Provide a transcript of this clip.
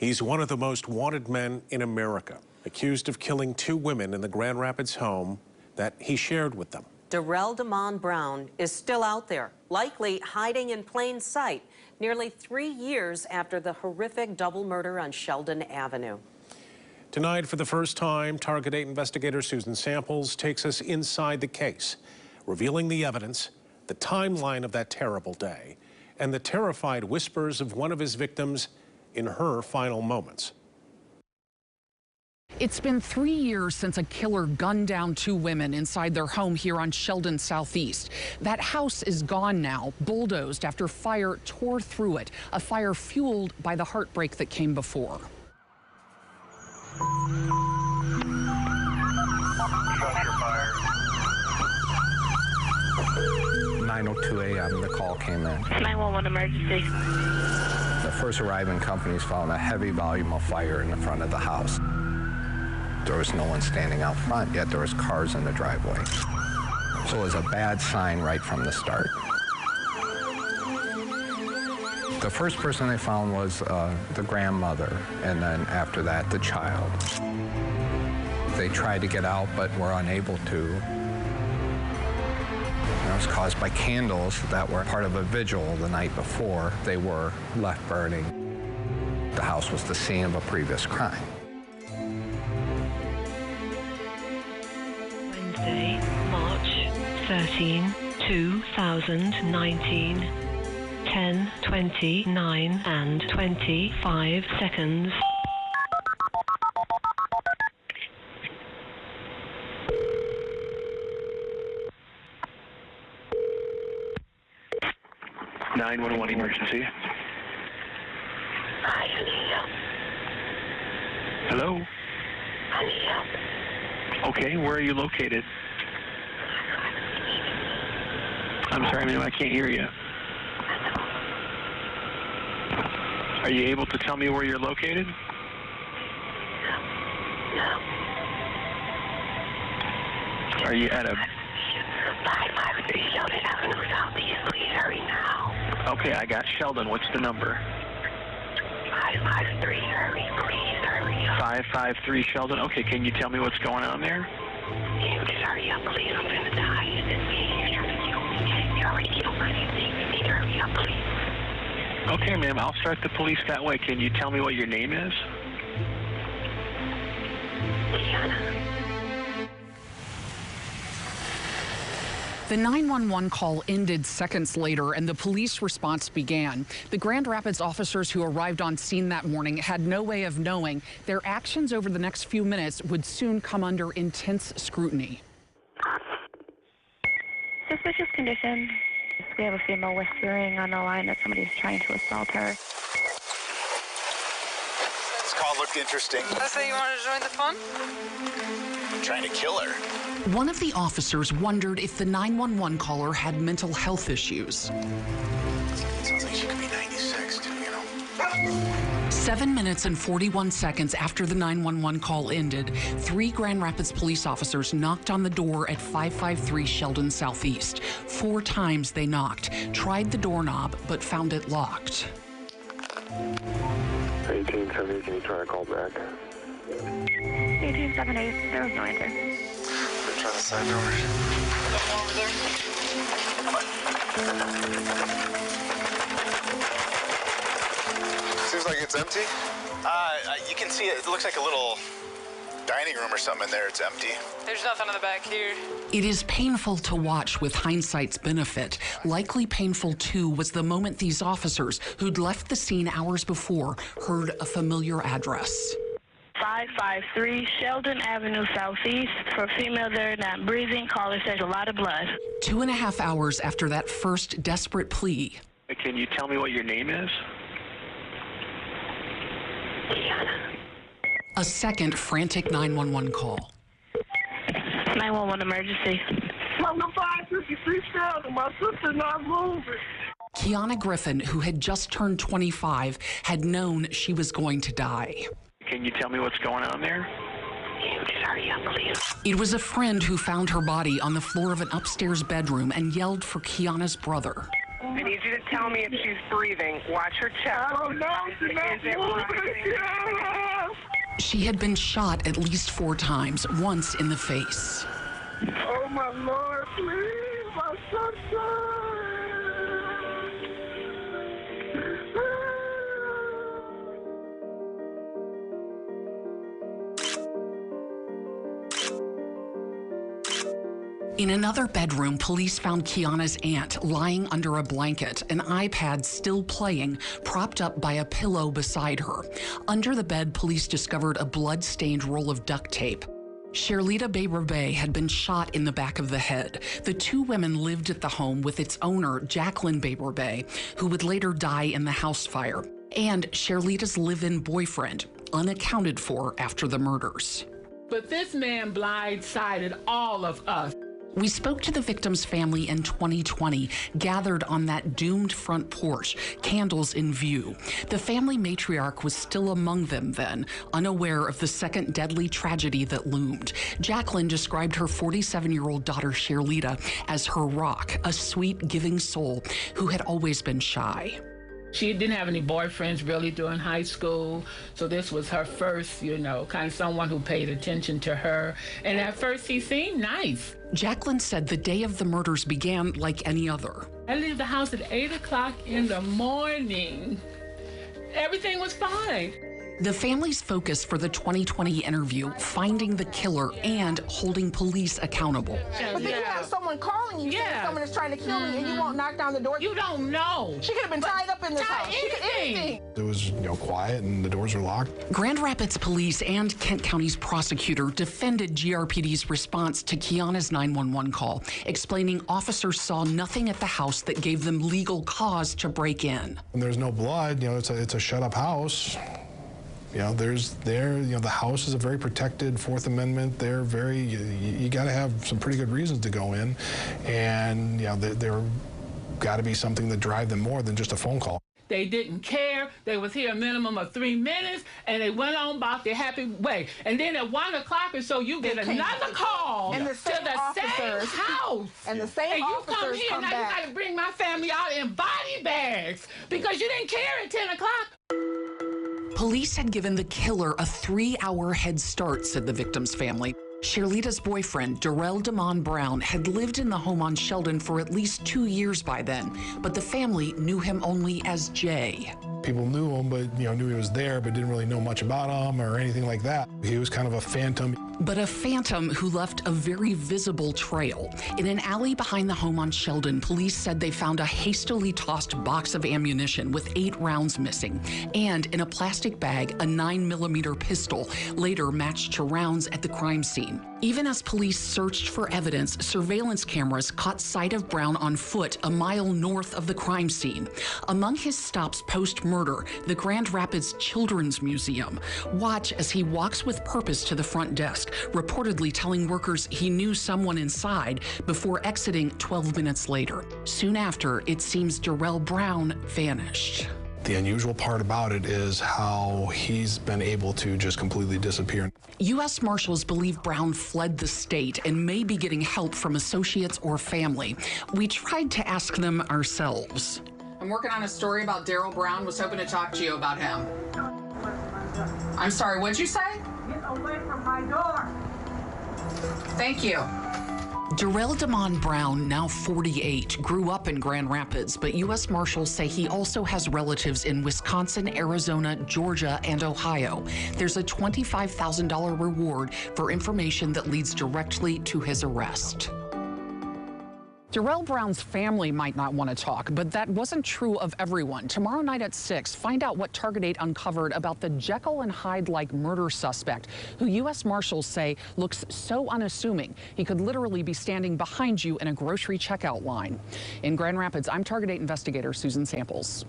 He's one of the most wanted men in America, accused of killing 2 women in the Grand Rapids home that he shared with them. Darrell Demond Brown is still out there, likely hiding in plain sight, nearly 3 years after the horrific double murder on Sheldon Avenue. Tonight, for the first time, Target 8 investigator Susan Samples takes us inside the case, revealing the evidence, the timeline of that terrible day, and the terrified whispers of one of his victims in her final moments. It's been 3 years since a killer gunned down 2 women inside their home here on Sheldon Southeast. That house is gone now, bulldozed after fire tore through it, a fire fueled by the heartbreak that came before. 9:02 a.m. the call came in. 911 emergency. The first arriving companies found a heavy volume of fire in the front of the house. There was no one standing out front, yet there was cars in the driveway. So it was a bad sign right from the start. The first person they found was the grandmother, and then after that, the child. They tried to get out, but were unable to. It was caused by candles that were part of a vigil the night before. They were left burning. The house was the scene of a previous crime. Wednesday, March 13, 2019, 10:29 and 25 seconds. Emergency. Hi, I need help. Hello? I need help. Okay, where are you located? I'm sorry, ma'am, I can't hear you. Are you able to tell me where you're located? No. Are you at a... 553 Sheldon Avenue Southeast, please hurry now. Okay, I got Sheldon. What's the number? 553, hurry, please hurry up. 553 Sheldon. Okay, can you tell me what's going on there? Can you just hurry up, please? I'm gonna die. You're trying to kill me. You already killed my family. You need to hurry up, please. Okay, ma'am, I'll start the police that way. Can you tell me what your name is? Kiana. The 911 call ended seconds later and the police response began. The Grand Rapids officers who arrived on scene that morning had no way of knowing their actions over the next few minutes would soon come under intense scrutiny. Suspicious condition. We have a female whispering on the line that somebody's trying to assault her. This call looked interesting. So you want to join the fun? I'm trying to kill her. One of the officers wondered if the 911 caller had mental health issues. Sounds like she could be 96, too, you know. 7 minutes and 41 seconds after the 911 call ended, 3 Grand Rapids police officers knocked on the door at 553 Sheldon Southeast. 4 times they knocked, tried the doorknob, but found it locked. 1878, can you try to call back? 1878, there was no answer. They're trying to side doors. Over there. Seems like it's empty. You can see it. It looks like a little dining room or something in there. It's empty. There's nothing in the back here. It is painful to watch with hindsight's benefit. Likely painful, too, was the moment these officers, who'd left the scene hours before, heard a familiar address. 553 Sheldon Avenue Southeast. For female there not breathing, caller says a lot of blood. 2.5 hours after that first desperate plea. Can you tell me what your name is? Kiana. A second frantic 911 call. 911 emergency. Number 553 Sheldon, my sister not moving. Kiana Griffin, who had just turned 25, had known she was going to die. Can you tell me what's going on there? Can you just hurry up, please? It was a friend who found her body on the floor of an upstairs bedroom and yelled for Kiana's brother. I need you to tell me if she's breathing. Watch her chest. I don't know. She's not Is it rising? She had been shot at least 4 times, once in the face. Oh, my Lord, please, my sunshine. In another bedroom, police found Kiana's aunt lying under a blanket, an iPad still playing, propped up by a pillow beside her. Under the bed, police discovered a blood-stained roll of duct tape. Sherlita Bay-Rabe had been shot in the back of the head. The 2 women lived at the home with its owner, Jacqueline Bay-Rabe, who would later die in the house fire, and Sherlita's live-in boyfriend, unaccounted for after the murders. But this man blindsided all of us. We spoke to the victim's family in 2020, gathered on that doomed front porch, candles in view. The family matriarch was still among them then, unaware of the second deadly tragedy that loomed. Jacqueline described her 47-year-old daughter, Sherlita, as her rock, a sweet, giving soul who had always been shy. She didn't have any boyfriends really during high school, so this was her first, kind of someone who paid attention to her. And at first, he seemed nice. Jacqueline said the day of the murders began like any other. I leave the house at 8 o'clock in the morning. Everything was fine. The family's focus for the 2020 interview, finding the killer and holding police accountable. But then you have someone calling you saying someone is trying to kill me and you won't knock down the door. You don't know. She could have been tied up in this house. Anything. It was, quiet and the doors were locked. Grand Rapids Police and Kent County's prosecutor defended GRPD's response to Kiana's 911 call, explaining officers saw nothing at the house that gave them legal cause to break in. When there's no blood, it's a shut-up house. The house is a very protected Fourth Amendment. They're you got to have some pretty good reasons to go in, and there got to be something that drive them more than just a phone call. They didn't care. They was here a minimum of 3 minutes, and they went on about their happy way. And then at 1 o'clock or so, you get another call and to the same house. And the same officers come here, now you got to bring my family out in body bags because you didn't care at 10 o'clock. Police had given the killer a 3-hour head start, said the victim's family. Sherlita's boyfriend, Darrell Damon Brown, had lived in the home on Sheldon for at least 2 years by then, but the family knew him only as Jay. People knew him, but knew he was there, but didn't really know much about him or anything like that. He was kind of a phantom. But a phantom who left a very visible trail. In an alley behind the home on Sheldon, police said they found a hastily tossed box of ammunition with 8 rounds missing, and in a plastic bag, a 9mm pistol, later matched to rounds at the crime scene. Even as police searched for evidence, surveillance cameras caught sight of Brown on foot a mile north of the crime scene. Among his stops post-murder, the Grand Rapids Children's Museum. Watch as he walks with purpose to the front desk, reportedly telling workers he knew someone inside before exiting 12 minutes later. Soon after, it seems Darrell Brown vanished. The unusual part about it is how he's been able to just completely disappear. U.S. Marshals believe Brown fled the state and may be getting help from associates or family. We tried to ask them ourselves. I'm working on a story about Darrell Brown. Was hoping to talk to you about him. I'm sorry, what'd you say? Get away from my door. Thank you. Darrell Damon Brown, now 48, grew up in Grand Rapids, but U.S. Marshals say he also has relatives in Wisconsin, Arizona, Georgia, and Ohio. There's a $25,000 reward for information that leads directly to his arrest. Darrell Brown's family might not want to talk, but that wasn't true of everyone. Tomorrow night at 6, find out what Target 8 uncovered about the Jekyll and Hyde-like murder suspect, who U.S. Marshals say looks so unassuming he could literally be standing behind you in a grocery checkout line. In Grand Rapids, I'm Target 8 investigator Susan Samples.